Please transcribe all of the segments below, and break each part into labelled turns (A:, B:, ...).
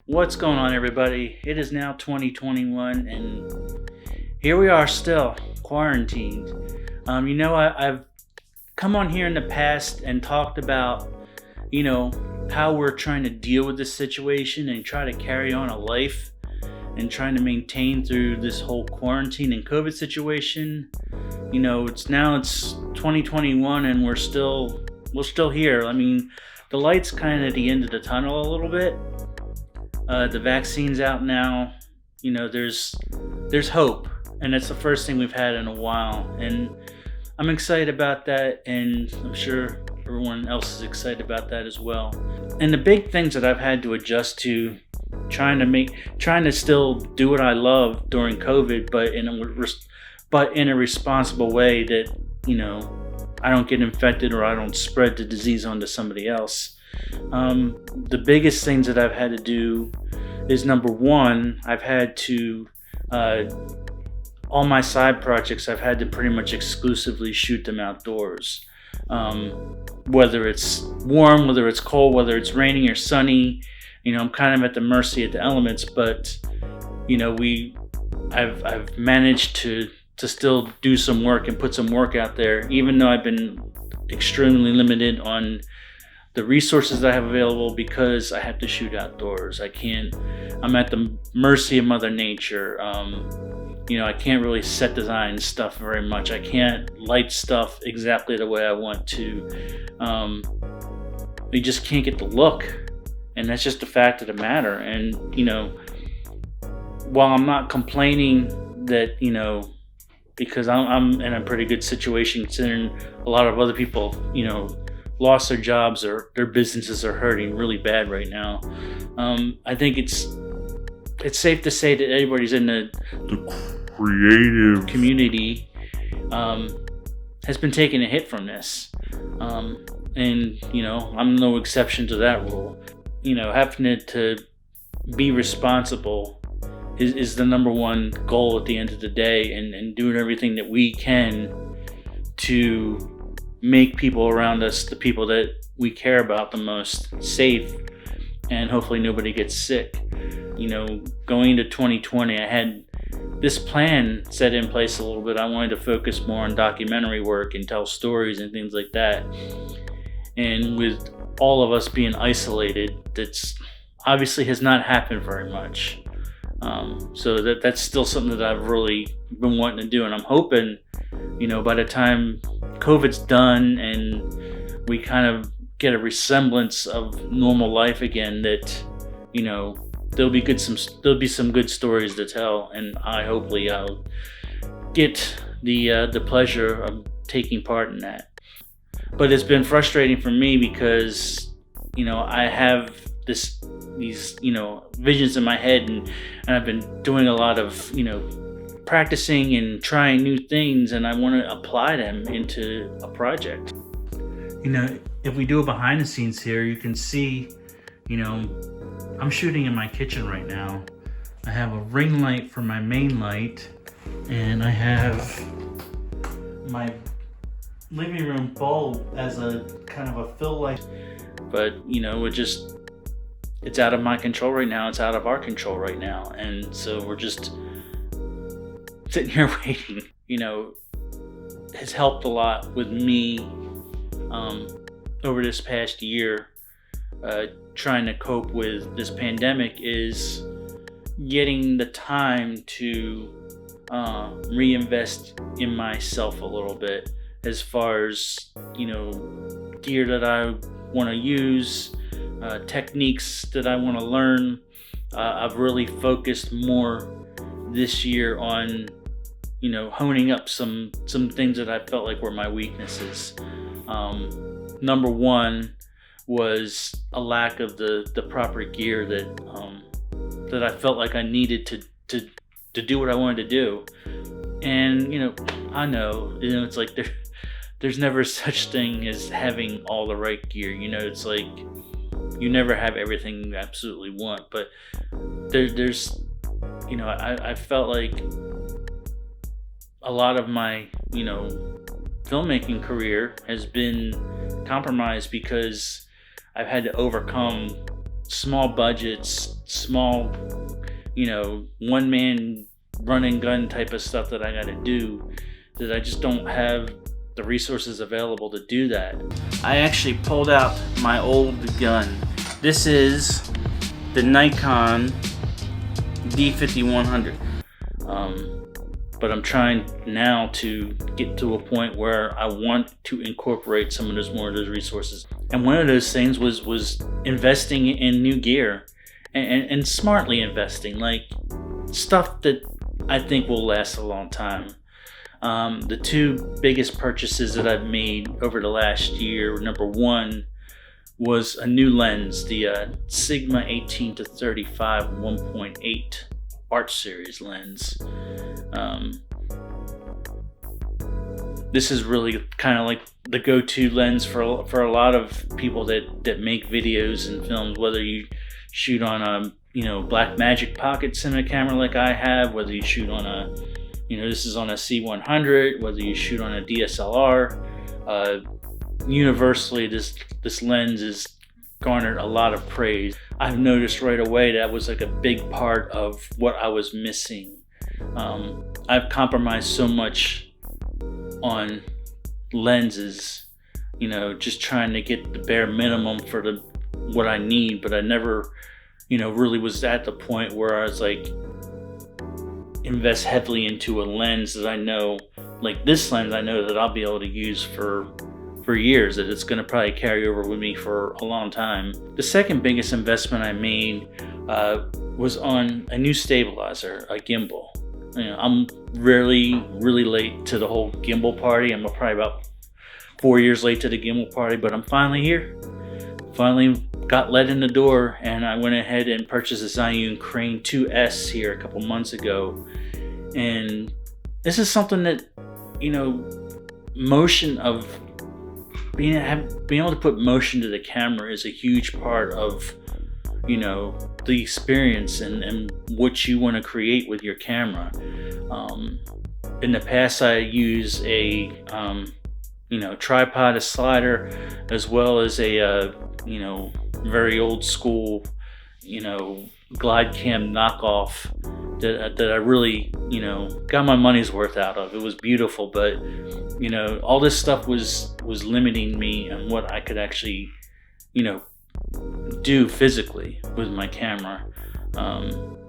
A: What's going on, everybody? It is now 2021, and here we are still quarantined. I've come on here in the past and talked about, how we're trying to deal with this situation and try to carry on a life and trying to maintain through this whole quarantine and COVID situation. It's 2021 and we're still here. I mean, the light's kind of at the end of the tunnel a little bit. The vaccine's out now. There's hope, and it's the first thing we've had in a while, and I'm excited about that, and I'm sure everyone else is excited about that as well. And the big things that I've had to adjust to, trying to still do what I love during COVID, but in a responsible way that I don't get infected or I don't spread the disease onto somebody else. The biggest things that I've had to do is, number one, I've had to all my side projects, I've had to pretty much exclusively shoot them outdoors. Whether it's warm, whether it's cold, whether it's raining or sunny, I'm kind of at the mercy of the elements. But I've managed to still do some work and put some work out there, even though I've been extremely limited on the resources that I have available because I have to shoot outdoors. I'm at the mercy of Mother Nature. I can't really set design stuff very much. I can't light stuff exactly the way I want to. You just can't get the look, and that's just the fact of the matter. And while I'm not complaining that because I'm in a pretty good situation considering a lot of other people lost their jobs or their businesses are hurting really bad right now. I think it's safe to say that everybody's in the creative community has been taking a hit from this. And I'm no exception to that rule. Having to be responsible is the number one goal at the end of the day, and doing everything that we can to make people around us, the people that we care about the most, safe, and hopefully nobody gets sick. Going into 2020, I had this plan set in place a little bit. I wanted to focus more on documentary work and tell stories and things like that. And with all of us being isolated, that's obviously has not happened very much. So that's still something that I've really been wanting to do, and I'm hoping, by the time COVID's done and we kind of get a resemblance of normal life again, that there'll be some good stories to tell, and I'll get the pleasure of taking part in that. But it's been frustrating for me because I have these visions in my head, and I've been doing a lot of practicing and trying new things, and I want to apply them into a project. If we do a behind the scenes here, you can see I'm shooting in my kitchen right now. I have a ring light for my main light, and I have my living room bulb as a kind of a fill light. But it's out of my control right now. It's out of our control right now, and so we're just sitting here waiting. Has helped a lot with me over this past year, trying to cope with this pandemic, is getting the time to reinvest in myself a little bit, as far as gear that I want to use, techniques that I want to learn. I've really focused more this year on honing up some things that I felt like were my weaknesses. Number one was a lack of the proper gear that I felt like I needed to do what I wanted to do. And I know it's like there's never such thing as having all the right gear. It's like you never have everything you absolutely want, but there's I felt like a lot of my filmmaking career has been compromised because I've had to overcome small budgets, small, one man run and gun type of stuff that I got to do, that I just don't have the resources available to do that. I actually pulled out my old gun. This is the Nikon D5100. But I'm trying now to get to a point where I want to incorporate some of those resources. And one of those things was investing in new gear and smartly investing, like stuff that I think will last a long time. The two biggest purchases that I've made over the last year, number one was a new lens, the Sigma 18-35 1.8 Art Series lens. This is really kind of like the go-to lens for a lot of people that make videos and films, whether you shoot on a Blackmagic pocket cinema camera like I have, whether you shoot on a this is on a C100, whether you shoot on a DSLR. Universally, this lens has garnered a lot of praise. I've noticed right away that was like a big part of what I was missing. I've compromised so much on lenses, just trying to get the bare minimum for what I need, but I never, really was at the point where I was like, invest heavily into a lens that I know, like this lens, I know that I'll be able to use for years, that it's going to probably carry over with me for a long time. The second biggest investment I made was on a new stabilizer, a gimbal. I'm really late to the whole gimbal party. I'm probably about 4 years late to the gimbal party, but I'm finally here. Finally got let in the door, and I went ahead and purchased a Zhiyun Crane 2S here a couple months ago. And this is something that, motion of being able to put motion to the camera is a huge part of the experience and what you want to create with your camera. In the past, I use a tripod, a slider, as well as a very old school glide cam knockoff that I really got my money's worth out of. It was beautiful, but all this stuff was limiting me and what I could actually do physically with my camera.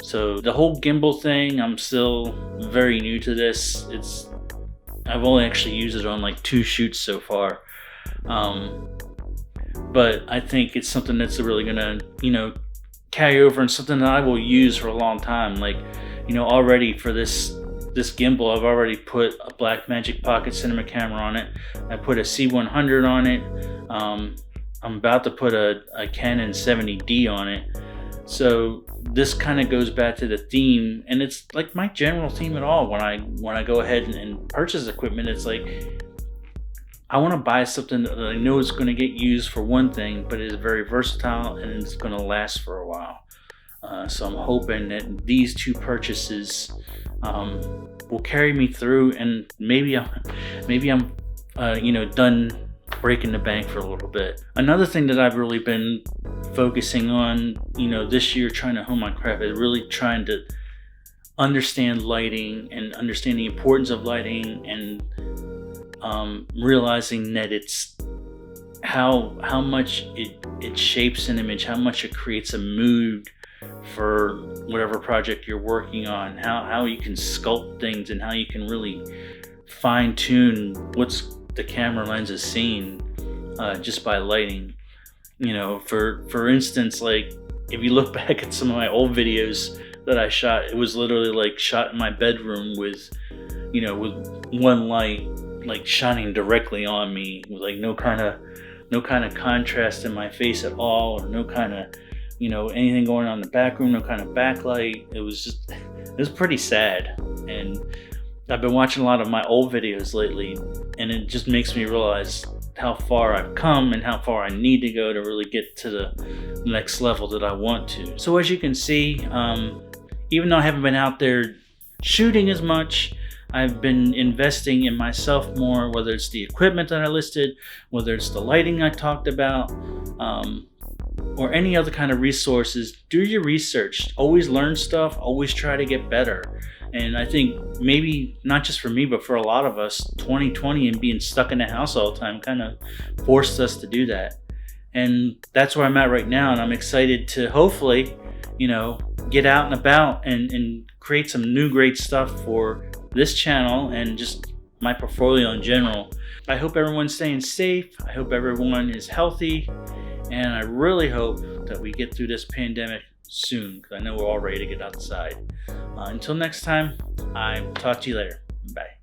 A: So the whole gimbal thing, I'm still very new to this. I've only actually used it on like 2 shoots so far. But I think it's something that's really gonna, carry over, and something that I will use for a long time. Like, already for this gimbal, I've already put a Blackmagic pocket cinema camera on it. I put a C100 on it. I'm about to put a Canon 70D on it. So this kind of goes back to the theme, and it's like my general theme at all. When I go ahead and purchase equipment, it's like I want to buy something that I know is going to get used for one thing, but it is very versatile and it's going to last for a while. So I'm hoping that these 2 purchases will carry me through, and maybe I'm done breaking the bank for a little bit. Another thing that I've really been focusing on, this year, trying to hone my craft, is really trying to understand lighting and understand the importance of lighting, and realizing that it's how much it shapes an image, how much it creates a mood for whatever project you're working on, how you can sculpt things, and how you can really fine tune what's the camera lens is seeing just by lighting. For instance, like if you look back at some of my old videos that I shot, it was literally like shot in my bedroom with one light like shining directly on me, with like no kind of contrast in my face at all, or no kind of anything going on in the back room, no kind of backlight. It was pretty sad. And I've been watching a lot of my old videos lately, and it just makes me realize how far I've come and how far I need to go to really get to the next level that I want to. So as you can see, even though I haven't been out there shooting as much, I've been investing in myself more, whether it's the equipment that I listed, whether it's the lighting I talked about, or any other kind of resources, do your research. Always learn stuff, always try to get better. And I think maybe not just for me, but for a lot of us, 2020 and being stuck in the house all the time kind of forced us to do that. And that's where I'm at right now. And I'm excited to hopefully, get out and about and create some new great stuff for this channel and just my portfolio in general. I hope everyone's staying safe. I hope everyone is healthy. And I really hope that we get through this pandemic soon, because I know we're all ready to get outside. Until next time, I'll talk to you later. Bye.